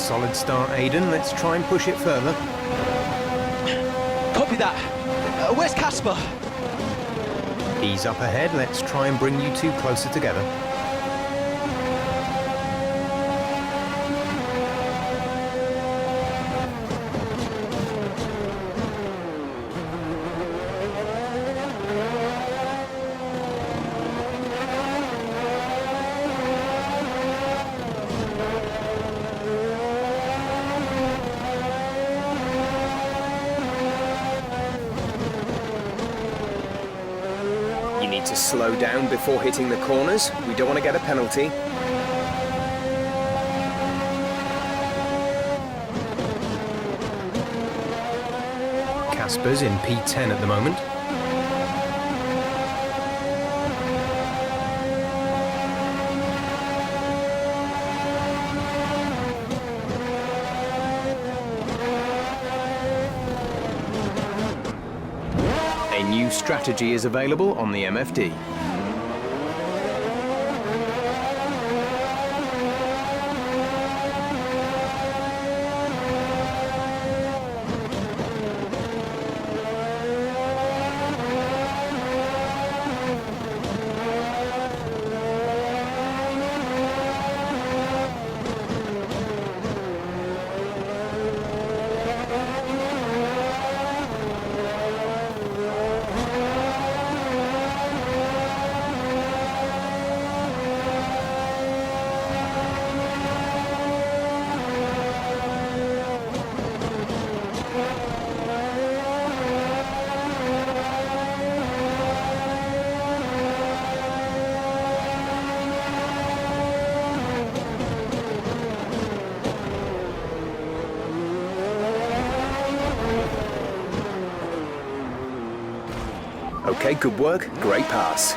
Solid start, Aiden. Let's try and push it further. Copy that. Where's Casper? He's up ahead. Let's try and bring you two closer together. You need to slow down before hitting the corners. We don't want to get a penalty. Casper's in P10 at the moment. A new strategy is available on the MFD. Okay, good work. Great pass.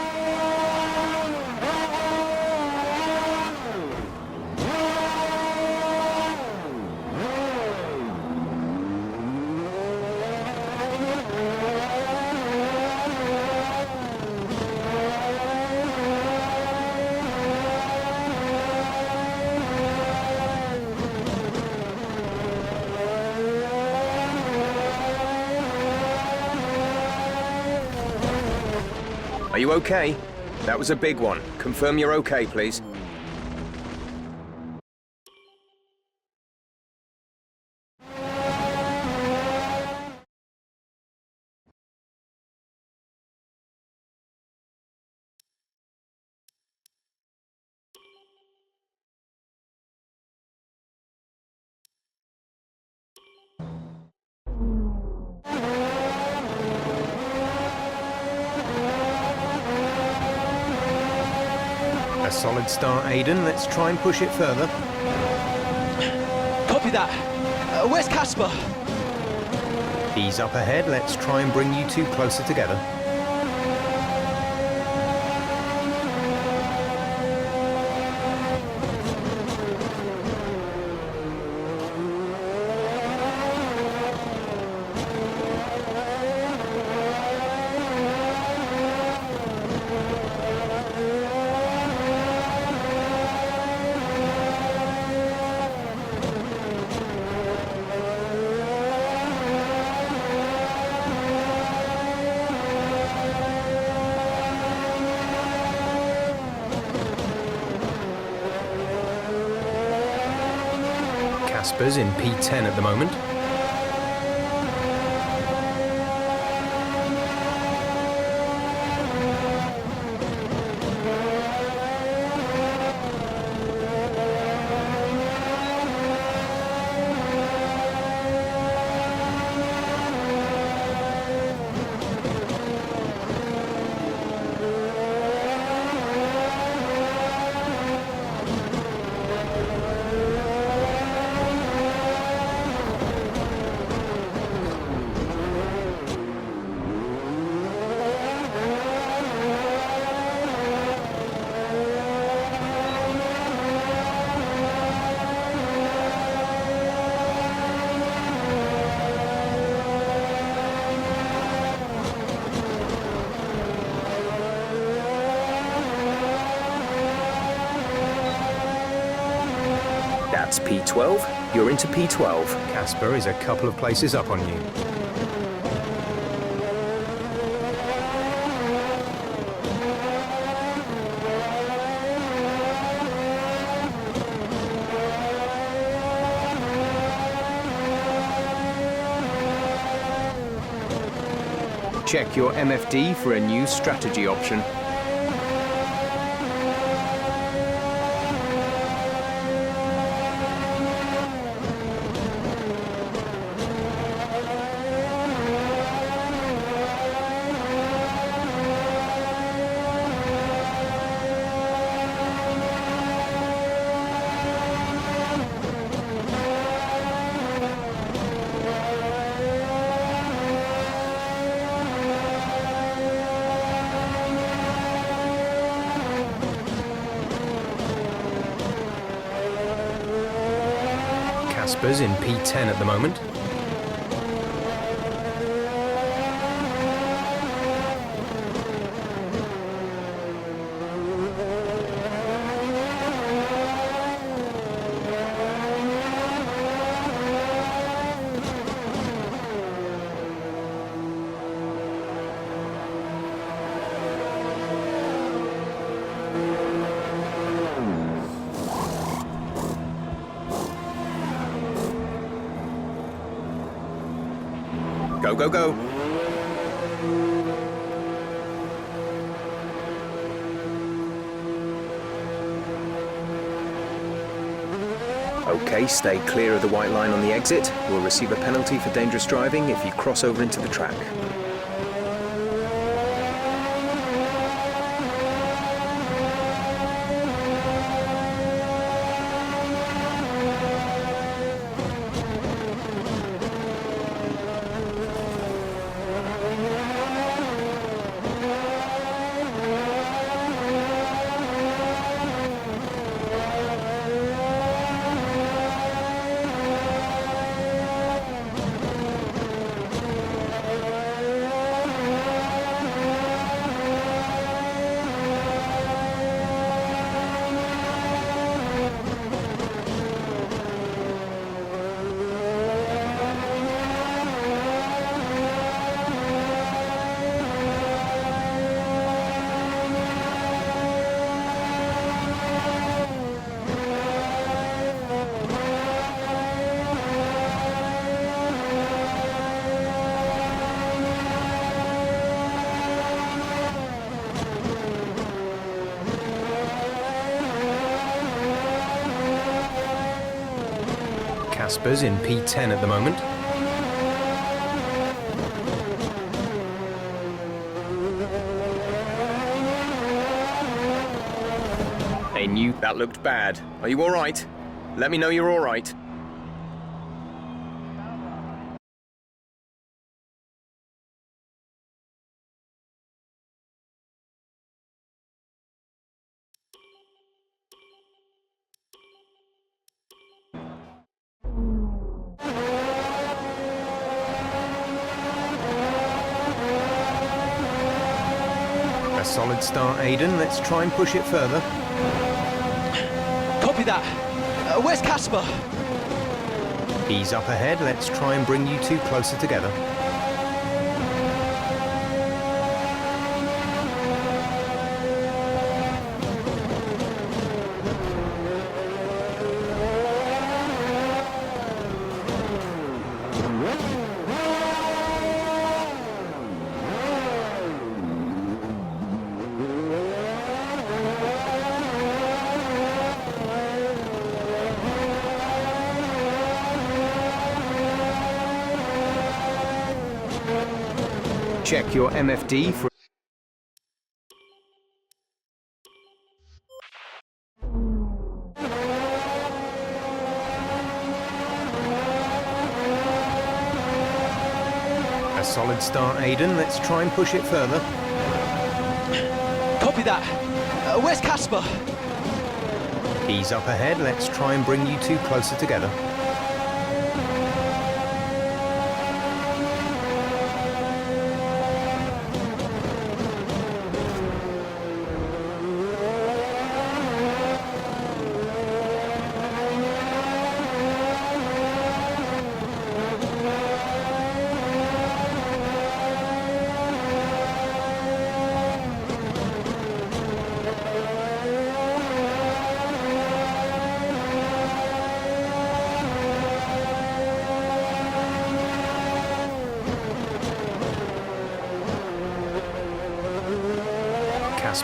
Are you okay? That was a big one. Confirm you're okay, please. A solid start, Aiden. Let's try and push it further. Copy that. Where's Casper? He's up ahead. Let's try and bring you two closer together. Casper's in P10 at the moment. That's P12. You're into P12. Casper is a couple of places up on you. Check your MFD for a new strategy option. Casper's in P10 at the moment. Go, go, go. Okay, stay clear of the white line on the exit. You'll receive a penalty for dangerous driving if you cross over into the track. Casper's in P10 at the moment. Hey, Newt, that looked bad. Are you all right? Let me know you're all right. A solid start, Aiden. Let's try and push it further. Copy that. Where's Casper? He's up ahead. Let's try and bring you two closer together. Check your MFD for... A solid start, Aiden. Let's try and push it further. Copy that. Where's Casper? He's up ahead. Let's try and bring you two closer together.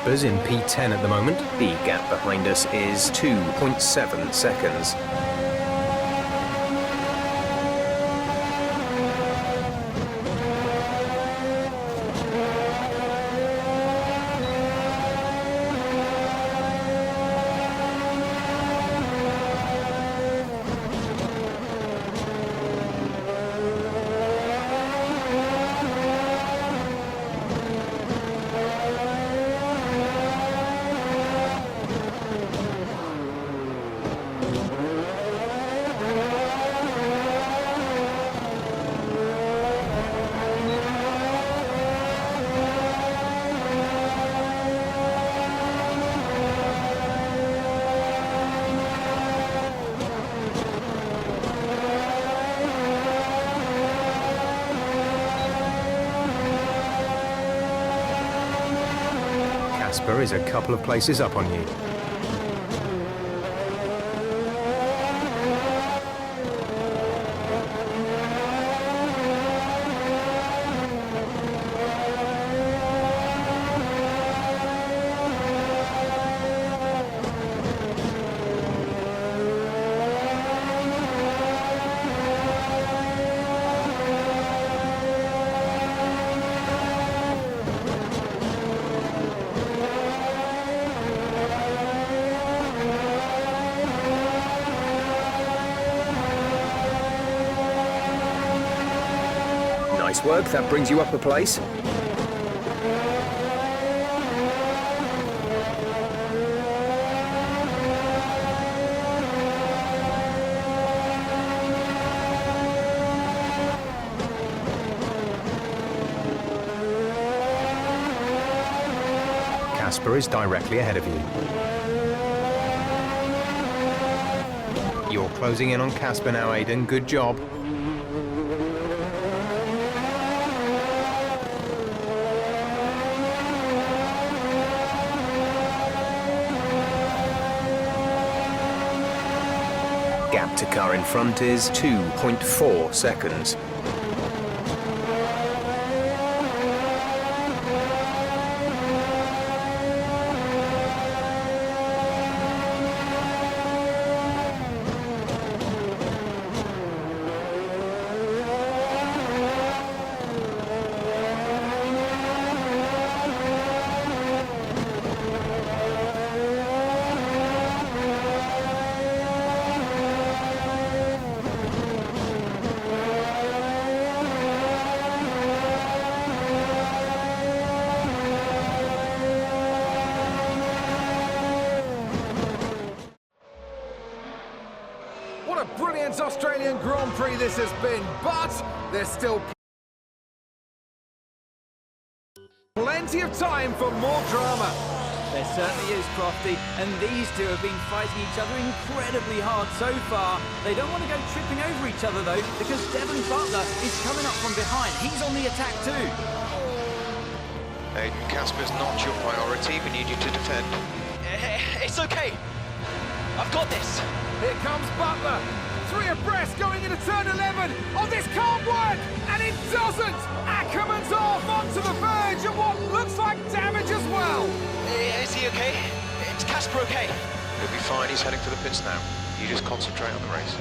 Casper's in P10 at the moment. The gap behind us is 2.7 seconds. Casper is a couple of places up on you. Nice work, that brings you up a place. Casper is directly ahead of you. You're closing in on Casper now, Aidan. Good job. Gap to car in front is 2.4 seconds. What a brilliant Australian Grand Prix this has been, but there's still plenty of time for more drama. There certainly is, Crofty, and these two have been fighting each other incredibly hard so far. They don't want to go tripping over each other, though, because Devon Butler is coming up from behind. He's on the attack, too. Aidan, Casper's not your priority. We need you to defend. It's okay. I've got this. Here comes Butler. 3 abreast going into turn 11. Oh, this can't work! And it doesn't! Ackerman's off onto the verge of what looks like damage as well. Is he okay? Is Casper okay? He'll be fine. He's heading for the pits now. You just concentrate on the race.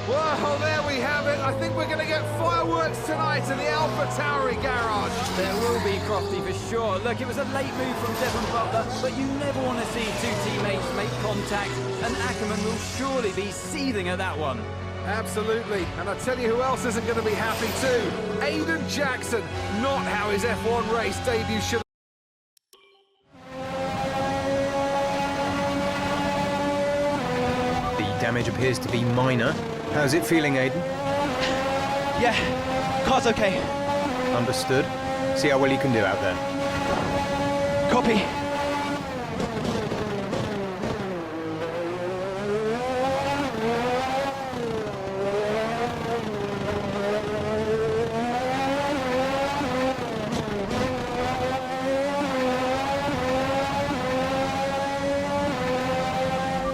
Well, there we have it. I think we're going to get fireworks tonight in the Alpha Tauri garage. There will be, Crofty, for sure. Look, it was a late move from Devon Butler, but you never want to see two teammates make contact, and Ackerman will surely be seething at that one. Absolutely, and I tell you who else isn't going to be happy too. Aidan Jackson. Not how his F1 race debut should. The damage appears to be minor. How's it feeling, Aidan? Yeah, car's okay. Understood. See how well you can do out there. Copy.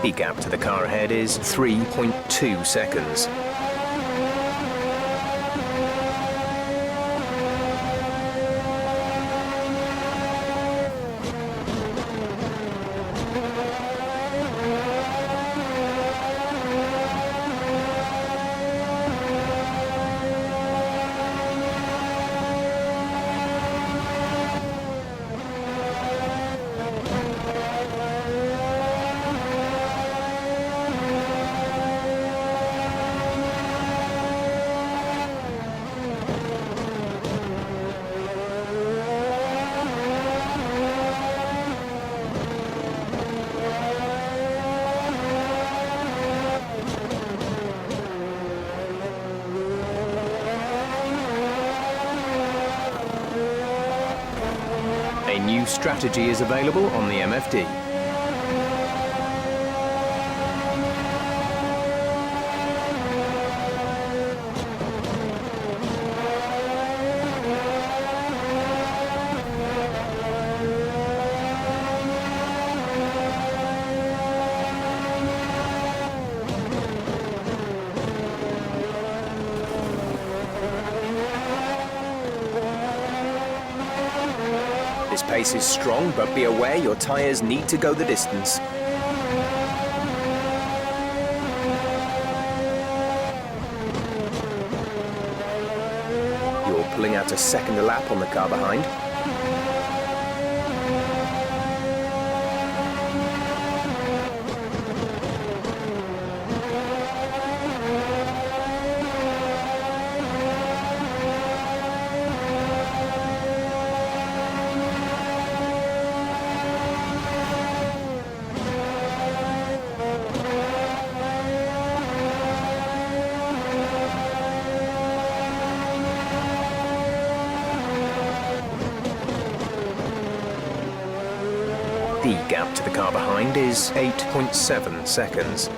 The gap to the car ahead is 3.2 seconds. new strategy is available on the MFD. This pace is strong, but be aware your tyres need to go the distance. You're pulling out a second a lap on the car behind. The gap to the car behind is 8.7 seconds.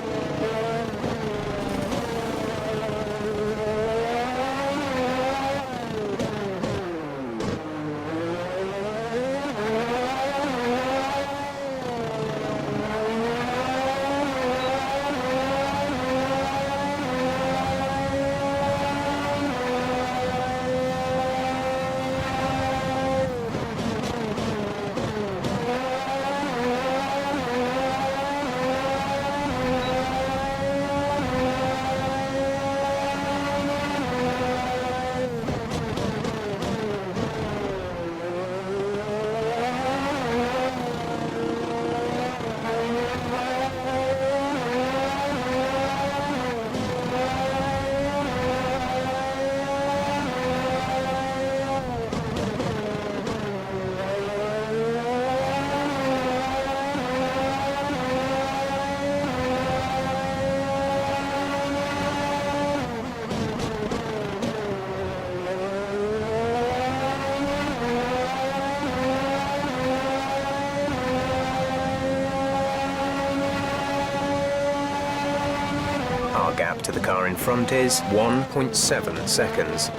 Our gap to the car in front is 1.7 seconds.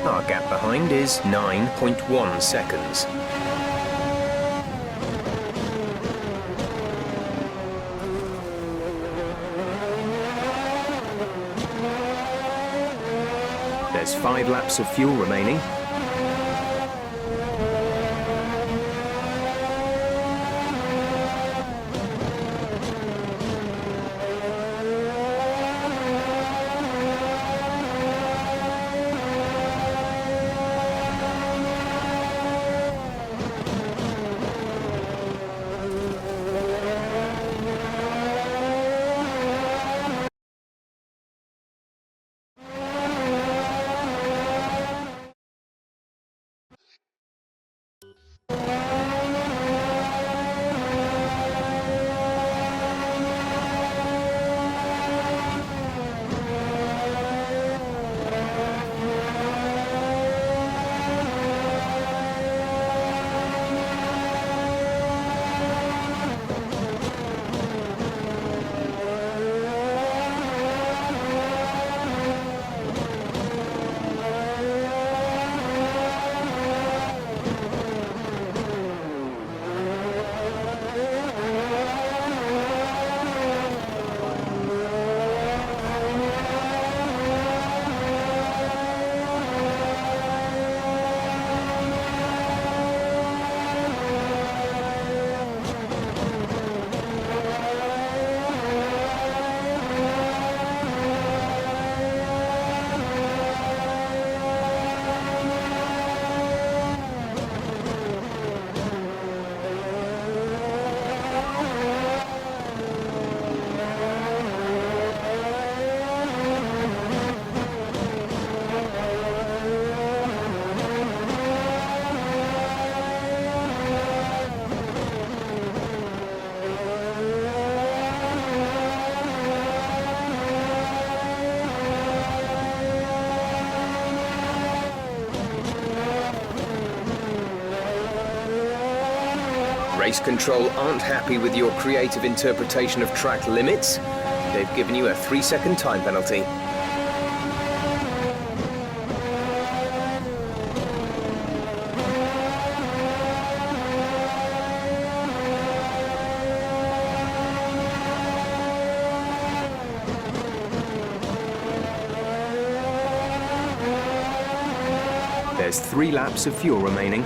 Our gap behind is 9.1 seconds. There's 5 laps of fuel remaining. Race Control aren't happy with your creative interpretation of track limits. They've given you a 3-second time penalty. There's 3 laps of fuel remaining.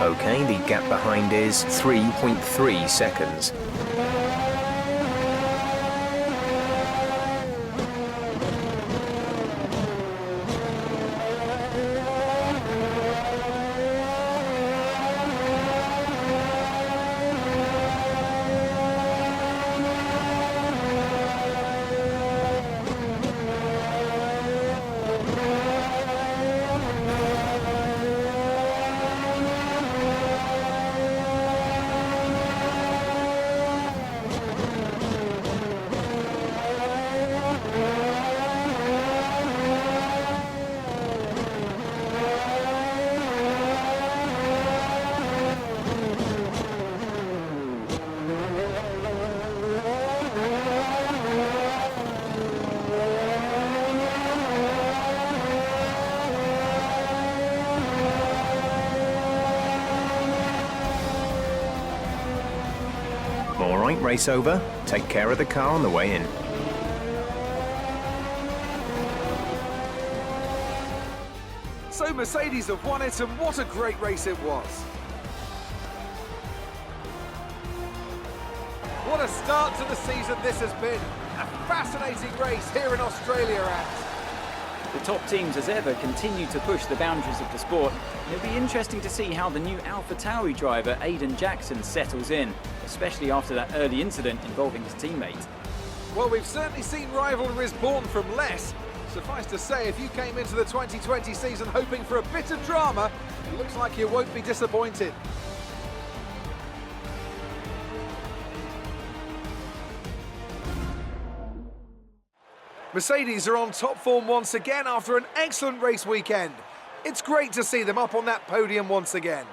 Okay, the gap behind is 3.3 seconds. All right, race over. Take care of the car on the way in. So Mercedes have won it, and what a great race it was. What a start to the season this has been. A fascinating race here in Australia, and The top teams, as ever, continue to push the boundaries of the sport. It'll be interesting to see how the new AlphaTauri driver, Aiden Jackson, settles in, especially after that early incident involving his teammate. well, we've certainly seen rivalries born from less. Suffice to say, if you came into the 2020 season hoping for a bit of drama, it looks like you won't be disappointed. Mercedes are on top form once again after an excellent race weekend. It's great to see them up on that podium once again.